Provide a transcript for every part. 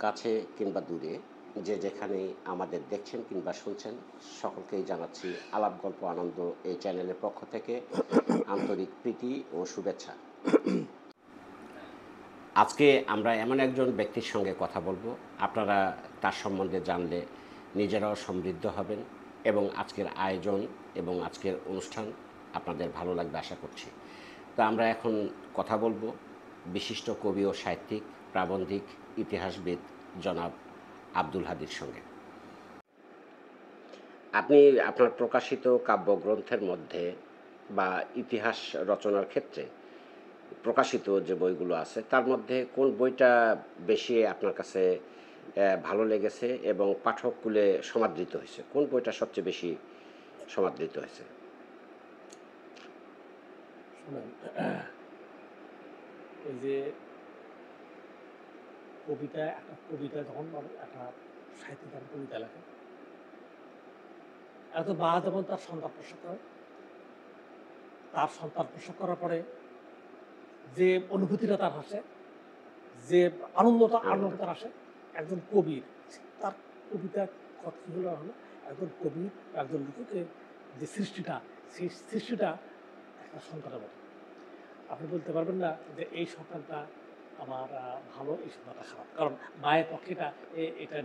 কাছে কিংবা দূরে যে যেখানেই আমাদের দেখছেন কিংবা শুনছেন সকলকেই জানাচ্ছি আলাপ গল্প আনন্দ এই চ্যানেলের পক্ষ থেকে আন্তরিক প্রীতি ও শুভেচ্ছা। আজকে আমরা এমন একজন ব্যক্তির সঙ্গে কথা বলবো, আপনারা তার সম্বন্ধে জানলে নিজেরাও সমৃদ্ধ হবেন এবং আজকের আয়োজন এবং আজকের অনুষ্ঠান আপনাদের ভালো লাগবে আশা করছি। তো আমরা এখন কথা বলবো বিশিষ্ট কবি ও সাহিত্যিক, প্রাবন্ধিক, ইতিহাসবিদ জনাব আব্দুল হাদীর সঙ্গে। আপনি আপনার প্রকাশিত কাব্যগ্রন্থের মধ্যে বা ইতিহাস রচনার ক্ষেত্রে প্রকাশিত যে বইগুলো আছে তার মধ্যে কোন বইটা বেশি আপনার কাছে ভালো লেগেছে এবং পাঠককুলে সমাদৃত হয়েছে? কোন বইটা সবচেয়ে বেশি সমাদৃত হয়েছে? শোনেন, এই যে একটা কবিতা যখন একটা সাহিত্যিক একটা কবিতা লেখে, এত মা যেমন তার সন্তান প্রসব করে, তার সন্তান প্রসব করার পরে যে অনুভূতিটা তার আসে, যে আনন্দটা তার আসে, একজন কবির তার কবিতা কথা কি হলো একজন কবি, একজন লেখকের যে সৃষ্টিটা, সেই সৃষ্টিটা একটা সন্তানের মতো। আপনি বলতে পারবেন না যে এই সন্তানটা আমার ভালো, এই সন্তানটা খারাপ, কারণ মায়ের পক্ষে এটা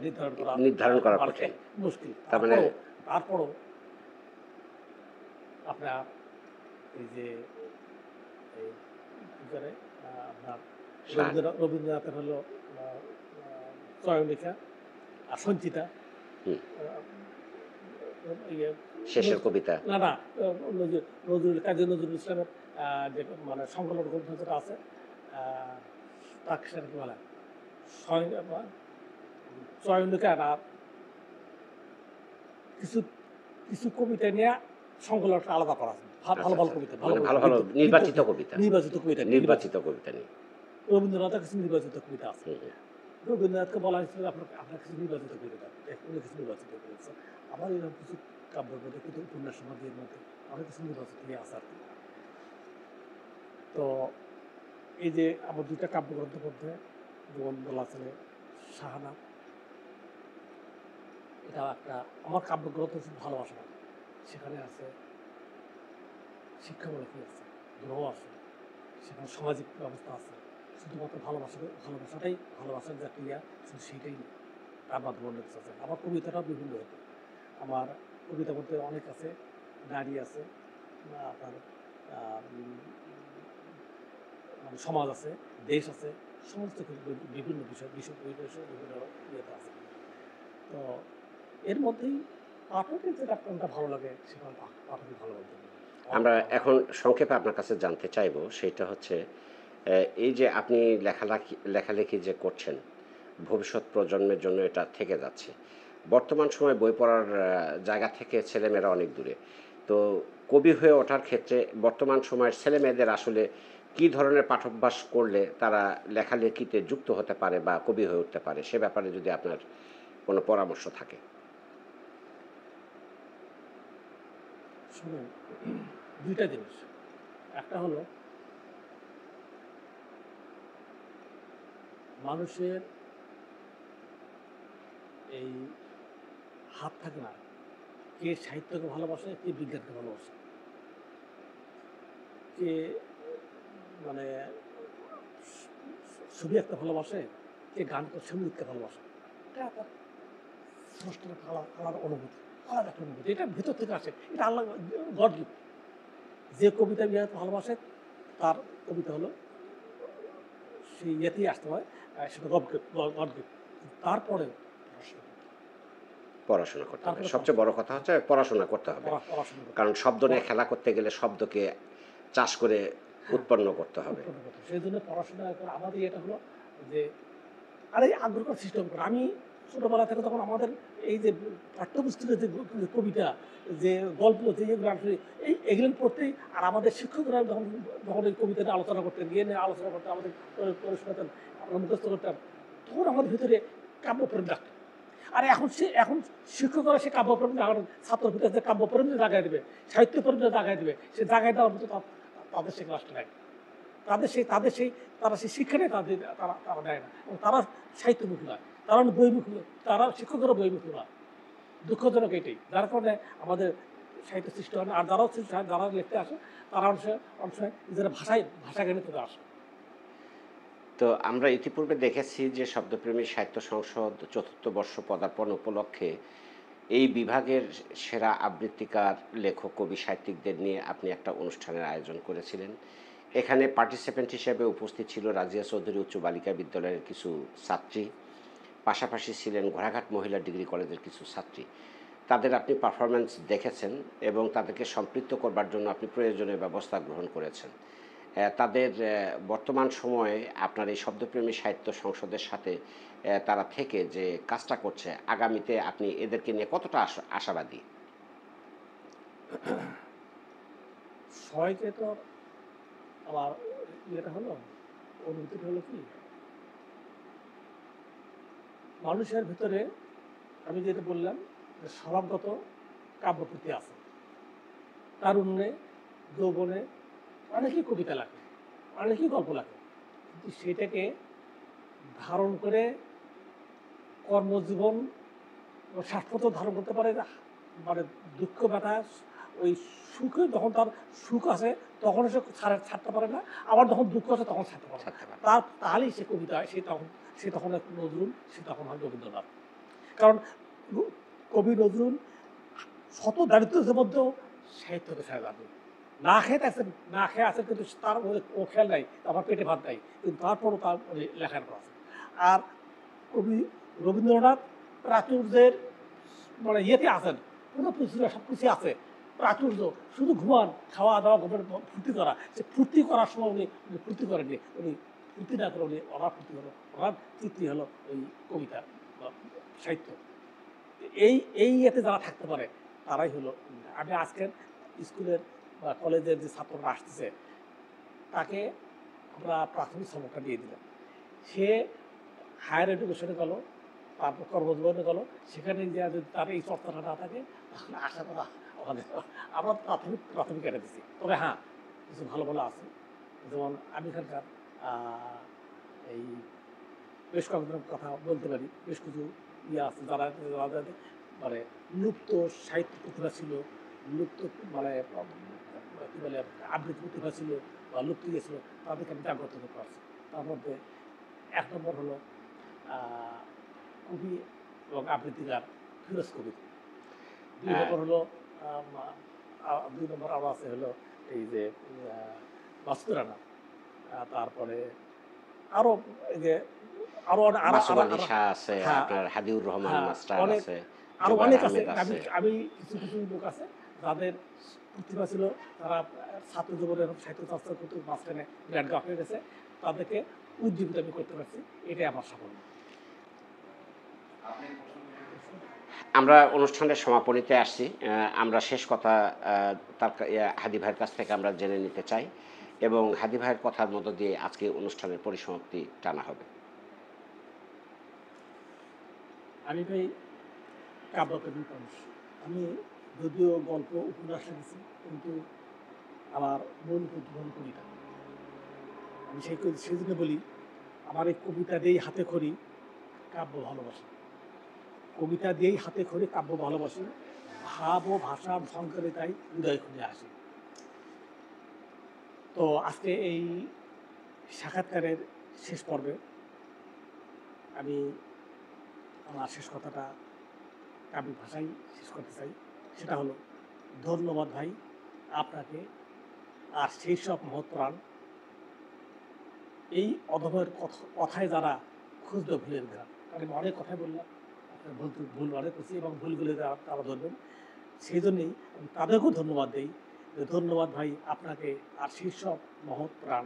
নির্ধারণ করা কঠিন। মুশকিল। তার মানে তারপরও আপনার এই যে এই কি করে আপনার রবীন্দ্রনাথের হলো চয়নিকা আর সঞ্চিতা, শেষের কবিতা না কাজী নজরুল ইসলামের যে মানে সংকলন গ্রন্থ যেটা আছে, তাকে সেটা কি বলে চয়নিকা না, কিছু কিছু কবিতা নিয়ে সংকলনটা আলাদা করা আছে, ভালো ভালো কবিতা, ভালো ভালো নির্বাচিত কবিতা নিয়ে রবীন্দ্রনাথের কিছু নির্বাচিত কবিতা আছে। রবীন্দ্রনাথকে বলা হয়েছিল আপনার কিছু নির্বাচিত কবিতা, উনি কিছু নির্বাচিত করেছে। আমার এরকম কিছু কাব্যের মধ্যে, কিছু উপন্যাস সমাজের মধ্যে অনেক কিছু নির্বাচিত নিয়ে আছে আর কি। তো এই যে আমার দুইটা কাব্যগ্রন্থের মধ্যে যেমন বলা আছে শাহানা, এটা একটা আমার কাব্যগ্রন্থ খুব ভালোবাসা, সেখানে আছে শিক্ষামূলক আছে, গ্রহ আছে, সেখানে সামাজিক ব্যবস্থা আছে, শুধুমাত্র ভালোবাসার যে ক্রিয়া, শুধু সেইটাই নেই, তার মাধ্যমে অনেক আছে। আমার কবিতাটাও বিভিন্ন হতো, আমার কবিতার মধ্যে অনেক আছে, নারী আছে, আপনার সমাজ আছে, দেশ আছে, সমস্ত বিভিন্ন বিষয় বিভিন্ন ইয়েতে আছে। তো এর মধ্যেই পাঠকের যেটা কোনটা ভালো লাগে সেটা পাঠকই ভালো বলতে পারে। আমরা এখন সংক্ষেপে আপনার কাছে জানতে চাইব, সেটা হচ্ছে এই যে আপনি লেখালেখি যে করছেন, ভবিষ্যৎ প্রজন্মের জন্য এটা থেকে যাচ্ছে। বর্তমান সময়ে বই পড়ার জায়গা থেকে ছেলেমেয়েরা অনেক দূরে। তো কবি হয়ে ওঠার ক্ষেত্রে বর্তমান সময়ের ছেলেমেয়েদের আসলে কী ধরনের পাঠ্যাভ্যাস করলে তারা লেখালেখিতে যুক্ত হতে পারে বা কবি হয়ে উঠতে পারে, সে ব্যাপারে যদি আপনার কোনো পরামর্শ থাকে। শুনুন, দুইটা জিনিস। একটা হলো মানুষের এই হাত থাকে না, কে সাহিত্যকে ভালোবাসে, কে বিজ্ঞানকে ভালোবাসে, কে মানে ছবি আঁকতে ভালোবাসে, কে গান সঙ্গীতকে ভালোবাসে। এটা তার স্রষ্টার আলাদা অনুভূতি, আলাদা একটা অনুভূতি, এটা ভেতর থেকে আসে, এটা আল্লাহ গড গিফট। যে কবিতা ভালোবাসে তার কবিতা হলো সেই ইয়েতেই আসতে হয়, সেটা গড গিফট। তারপরে পড়াশোনা করতে হবে, সবচেয়ে বড় কথা হচ্ছে পড়াশোনা করতে হবে, কারণ শব্দ নিয়ে খেলা করতে গেলে শব্দকে চাষ করে উৎপন্ন করতে হবে। সেই জন্য পড়াশোনা আমাদের এটা হলো যে আরে আগ্রহ সৃষ্টি করে। আমি ছোটবেলা থেকে তখন আমাদের এই যে পাঠ্যপুস্তকের যে কবিতা, যে গল্প, যে এগুলো পড়তেই, আর আমাদের শিক্ষকরা যখন এই কবিতাটা আলোচনা করতেন, আলোচনা করতেন, আমাদের শোনাতেন, আমরা মুখস্থ করতাম, তখন আমাদের ভিতরে কাব্যপ্রেম জাগত। আর এখন শিক্ষকরা সে কাব্যপ্রেম ছাত্রের ভিতরে যে কাব্যপ্রেম জাগায় দেবে, সাহিত্যপ্রেম জাগায় দেবে, সে জাগায় দেওয়ার মতো তাদের সে ক্লাসটা নাই। তাদের সেই তারা সেই শিক্ষাটাই তারা তারা দেয় না, এবং তারা সাহিত্যমুখী নয়, তারা বইমুখী, তারা শিক্ষকেরও বইমুখী নয়। দুঃখজনক এটাই, যার কারণে আমাদের সাহিত্য সৃষ্টি হয় না। আর যারা লিখতে আসে তারা অনেক সময় নিজেরা ভাষা জ্ঞানী থেকে আসে। তো আমরা ইতিপূর্বে দেখেছি যে শব্দপ্রেমী সাহিত্য সংসদ চতুর্থ বর্ষ পদার্পণ উপলক্ষে এই বিভাগের সেরা আবৃত্তিকার, লেখক, কবি, সাহিত্যিকদের নিয়ে আপনি একটা অনুষ্ঠানের আয়োজন করেছিলেন। এখানে পার্টিসিপেন্ট হিসেবে উপস্থিত ছিল রাজিয়া চৌধুরী উচ্চ বালিকা বিদ্যালয়ের কিছু ছাত্রী, পাশাপাশি ছিলেন ঘোড়াঘাট মহিলা ডিগ্রি কলেজের কিছু ছাত্রী। তাদের আপনি পারফরম্যান্স দেখেছেন এবং তাদেরকে সম্পৃক্ত করবার জন্য আপনি প্রয়োজনীয় ব্যবস্থা গ্রহণ করেছেন। তাদের বর্তমান সময়ে আপনার এই শব্দপ্রেমী সাহিত্য সংসদের সাথে তারা থেকে যে কাজটা করছে, আগামীতে আপনি এদেরকে নিয়ে কতটা আশাবাদী? সবাইকে তো আমার ইয়েটা হলো, অনুভূতিটা হলো কি, মানুষের ভিতরে আমি যেটা বললাম যে স্বভাবগত কাব্যপ্রীতি আছে, তারুণ্যে, যৌবনে অনেকেই কবিতা লেখে, অনেকেই গল্প লেখে, কিন্তু সেটাকে ধারণ করে কর্মজীবন ও শ্বাসপথ ধারণ করতে পারে না। মানে দুঃখ ব্যথা, ওই সুখে যখন তার সুখ আসে তখন সে ছাড়তে পারে না, আবার যখন দুঃখ আসে তখন ছাড়তে পারে না। ছাড়তে পারে। তাহলেই সে কবিতা হয়, সে তখন এক নজরুল, সে তখন হয় রবীন্দ্রনাথ। কারণ কবি নজরুল শত দারিদ্র্যের মধ্যেও সাহিত্যকে ছেড়ে যাবে, না খেয়ে আছেন, কিন্তু তার ও খেয়াল নাই আমার পেটে ভাত নাই, কিন্তু তারপরও তার লেখার করা আছে। আর কবি রবীন্দ্রনাথ প্রাচুর্যের ইয়েতে আছেন, পুরো পৃথিবীর সব কিছু আছে, প্রাচুর্য, শুধু ঘুমান, খাওয়া দাওয়া, ঘুমের ফুর্তি করা। সে ফুর্তি করার সময় উনি ফুর্তি করেননি, উনি ফুর্তি না করে উনি অনার ফুর্তি হলো, অনার তৃপ্তি হলো ওই কবিতা বা সাহিত্য। এই ইয়েতে যারা থাকতে পারে তারাই হলো। আমি আজকের স্কুলের বা কলেজের যে ছাত্ররা আসতেছে তাকে আমরা প্রাথমিক সবকটা দিয়ে দিলাম, সে হায়ার এডুকেশনে গেল, তারপর কর্মজীবনে গেল, সেখানে যে যদি তার এই চর্চাটা না থাকে তাহলে আশা করা আমাদের, আমরা প্রাথমিক এটা দিচ্ছি। তবে হ্যাঁ, কিছু ভালো ভালো আছে, যেমন আমি এখানকার এই বেশ কয়েকজনের কথা বলতে পারি, বেশ কিছু ইয়ে আছে যারা মানে লুপ্ত সাহিত্য প্রতিভা ছিল, লুপ্ত কি বলে আবৃত্তি প্রতিভা ছিল বা লুপ্ত ইয়ে ছিল, তাদেরকে আমি জাগ্রত করতে পারছি। তার মধ্যে এক নম্বর হলো কবি এবং আবৃত্তিকার ফিরোজ কবির। দুই নম্বর হলো আরো আছে হলো এই যে মাসুদ রানা। তারপরে আরো এই যে আরো মাসুম আলী শাহ আছে, আপনার হাদিউর রহমান মাস্টার আছে, আরো অনেক আছে। আহমেদ আছে। আমি কিছু লোক আছে যাদের প্রতিভা ছিল, তারা ছাত্র জীবনের সাহিত্য চর্চা করতে মাঝখানে গ্র্যান্ড গাফ হয়ে গেছে, তাদেরকে উজ্জীবিত আমি করতে পারছি, এটাই আমার সাফল্য। আমরা অনুষ্ঠানের সমাপনীতে আসছি। আমরা শেষ কথা তার হাদি ভাইয়ের কাছ থেকে আমরা জেনে নিতে চাই এবং হাদি ভাইয়ের কথার মধ্য দিয়ে আজকে অনুষ্ঠানের পরিসমাপ্তি টানা হবে। আমি ভাই কাব্যপ্রেমিক মানুষ। আমি যদিও গল্প উপন্যাস লিখেছি, কিন্তু আমার মূল প্রতিফলন কবিতা। আমি সেই জন্য বলি, আমার এই কবিতা দিয়েই হাতে খড়ি কাব্য ভালোবাসি, কবিতা দিয়েই হাতে খড়ি কাব্য ভালোবাসি, ভাব ও ভাষার সংকরে তাই হৃদয় খুঁজে আসি। তো আজকে এই সাক্ষাৎকারের শেষ পর্বে আমি আমার শেষ কথাটা কাব্যিক ভাষায় শেষ করতে চাই। সেটা হলো, ধন্যবাদ ভাই আপনাকে, আর সেই সব মহৎ প্রাণ, এই অধমের কথায় যারা খুঁজবে ভুলের ঘাট। আমি অনেক কথাই বললাম, ভুল অনেক করছি এবং ভুলগুলো তারা ধরবেন, সেই জন্যেই আমি তাদেরকেও ধন্যবাদ দিই যে ধন্যবাদ ভাই আপনাকে, আর সেই সব মহৎ প্রাণ,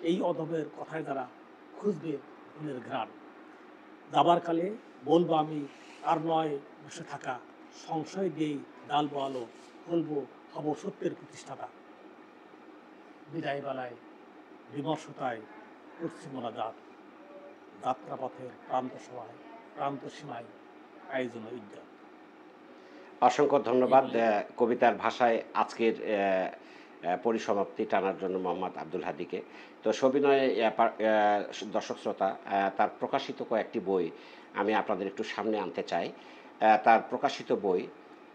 এই অধমের কথায় যারা খুঁজবে ভুলের ঘ্রাণ। যাবার কালে বলবো আমি, আর নয় বসে থাকা, সংশয় দিয়েই ডালবো আলো, বলবো হব সত্যের প্রতিষ্ঠাতা। বিদায় বেলায় বিমর্ষতায় করছি মোনাজাত, যাত্রাপথের প্রান্ত সীমায় আয়োজন ইজ্জত। অসংখ্য ধন্যবাদ। কবিতার ভাষায় আজকের পরিসমাপ্তি টানার জন্য মোহাম্মদ আব্দুল হাদীকে। তো সবিনয় দর্শক শ্রোতা, তার প্রকাশিত কয়েকটি বই আমি আপনাদের একটু সামনে আনতে চাই। তার প্রকাশিত বই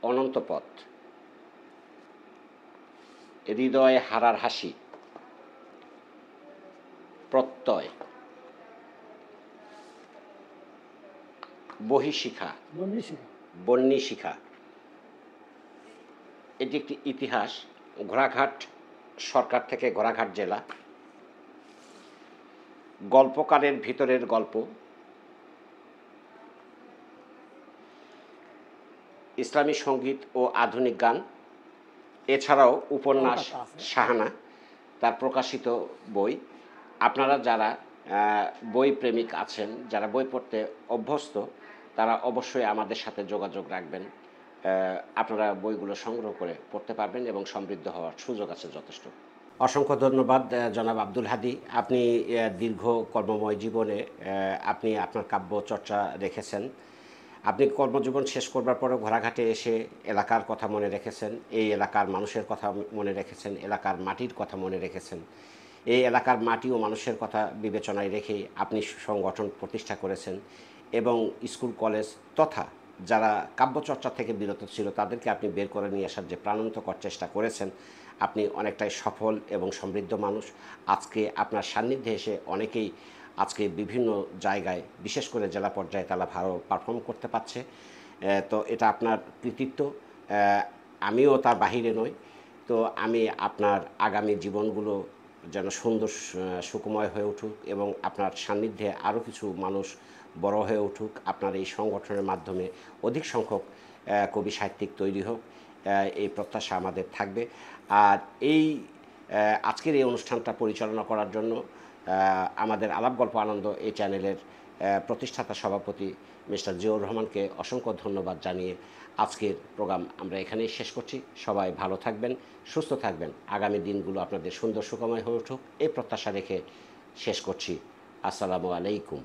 অনন্ত পথ, হৃদয়ে হারার হাসি, প্রত্যয়, বহিঃশিখা, বন্যী শিখা। এটি একটি ইতিহাস। ঘোড়াঘাট সরকার থেকে ঘোড়াঘাট জেলা। গল্পকারের ভিতরের গল্প, ইসলামী সঙ্গীত ও আধুনিক গান, এছাড়াও উপন্যাস শাহানা তার প্রকাশিত বই। আপনারা যারা বই প্রেমিক আছেন, যারা বই পড়তে অভ্যস্ত, তারা অবশ্যই আমাদের সাথে যোগাযোগ রাখবেন। আপনারা বইগুলো সংগ্রহ করে পড়তে পারবেন এবং সমৃদ্ধ হওয়ার সুযোগ আছে যথেষ্ট। অসংখ্য ধন্যবাদ জনাব আব্দুল হাদী। আপনি দীর্ঘ কর্মময় জীবনে আপনি আপনার কাব্য চর্চা রেখেছেন। আপনি কর্মজীবন শেষ করবার পরেও ঘোড়াঘাটে এসে এলাকার কথা মনে রেখেছেন, এই এলাকার মানুষের কথা মনে রেখেছেন, এলাকার মাটির কথা মনে রেখেছেন। এই এলাকার মাটি ও মানুষের কথা বিবেচনায় রেখেই আপনি সংগঠন প্রতিষ্ঠা করেছেন এবং স্কুল কলেজ তথা যারা কাব্যচর্চা থেকে বিরত ছিল তাদেরকে আপনি বের করে নিয়ে আসার যে প্রাণান্তকর চেষ্টা করেছেন, আপনি অনেকটাই সফল এবং সমৃদ্ধ মানুষ। আজকে আপনার সান্নিধ্যে এসে অনেকেই আজকে বিভিন্ন জায়গায়, বিশেষ করে জেলা পর্যায়ে তারা ভালো পারফর্ম করতে পারছে। তো এটা আপনার কৃতিত্ব, আমিও তার বাহিরে নই। তো আমি আপনার আগামী জীবনগুলো যেন সুন্দর সুখময় হয়ে উঠুক এবং আপনার সান্নিধ্যে আরও কিছু মানুষ বড় হয়ে উঠুক, আপনার এই সংগঠনের মাধ্যমে অধিক সংখ্যক কবি সাহিত্যিক তৈরি হোক, এই প্রত্যাশা আমাদের থাকবে। আর এই আজকের এই অনুষ্ঠানটা পরিচালনা করার জন্য আমাদের আলাপ গল্প আনন্দ এই চ্যানেলের প্রতিষ্ঠাতা সভাপতি মিস্টার জিয়াউর রহমানকে অসংখ্য ধন্যবাদ জানিয়ে আজকের প্রোগ্রাম আমরা এখানেই শেষ করছি। সবাই ভালো থাকবেন, সুস্থ থাকবেন, আগামী দিনগুলো আপনাদের সুন্দর সুখময় হয়ে উঠুক এই প্রত্যাশা রেখে শেষ করছি। আসসালামু আলাইকুম।